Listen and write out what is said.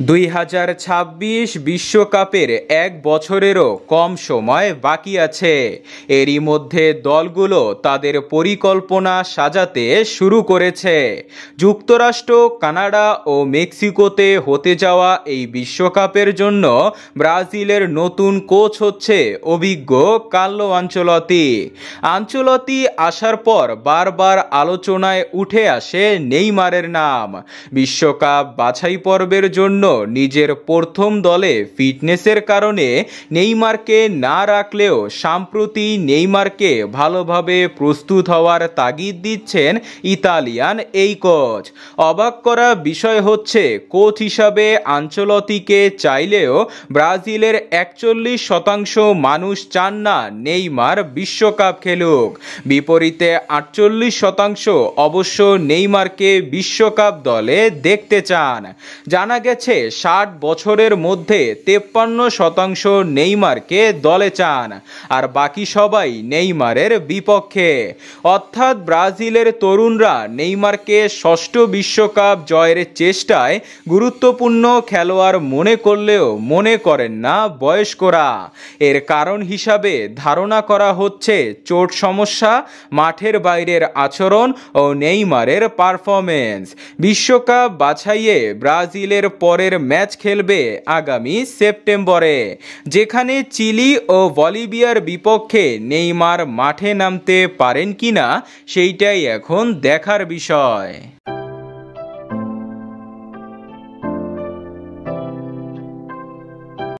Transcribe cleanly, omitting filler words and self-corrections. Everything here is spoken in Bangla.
2026 বিশ্বকাপের এক বছরেরও কম সময় বাকি আছে। এরই মধ্যে দলগুলো তাদের পরিকল্পনা সাজাতে শুরু করেছে। যুক্তরাষ্ট্র, কানাডা ও মেক্সিকোতে হতে যাওয়া এই বিশ্বকাপের জন্য ব্রাজিলের নতুন কোচ হচ্ছে অভিজ্ঞ কার্লো আনচেলত্তি। আনচেলত্তি আসার পর বারবার আলোচনায় উঠে আসে নেইমারের নাম। বিশ্বকাপ বাছাই পর্বের জন্য নিজের প্রথম দলে ফিটনেসের কারণে নেইমারকে না রাখলেও সম্প্রতি নেইমারকে ভালোভাবে প্রস্তুত হওয়ার তাগিদ দিচ্ছেন ইতালিয়ান এই কোচ। অবাক করা বিষয় হচ্ছে, কোচ হিসাবে আনচেলত্তিকে চাইলেও ব্রাজিলের 41% মানুষ চান না নেইমার বিশ্বকাপ খেলুক। বিপরীতে 48% অবশ্য নেইমারকে বিশ্বকাপ দলে দেখতে চান। জানা গেছে 60 বছরের মধ্যে 53% নেইমারকে দলে চান, আর বাকি সবাই নেইমারের বিপক্ষে। অর্থাৎ ব্রাজিলের তরুণরা নেইমারকে ষষ্ঠ বিশ্বকাপ জয়ের চেষ্টায় গুরুত্বপূর্ণ খেলোয়াড় মনে করলেও মনে করেন না বয়স্করা। এর কারণ হিসাবে ধারণা করা হচ্ছে চোট সমস্যা, মাঠের বাইরের আচরণ ও নেইমারের পারফরমেন্স। বিশ্বকাপ বাছাইয়ে ব্রাজিলের পরের ম্যাচ খেলবে আগামী সেপ্টেম্বরে, যেখানে চিলি ও বলিভিয়ার বিপক্ষে নেইমার মাঠে নামতে পারেন কিনা সেইটাই এখন দেখার বিষয়।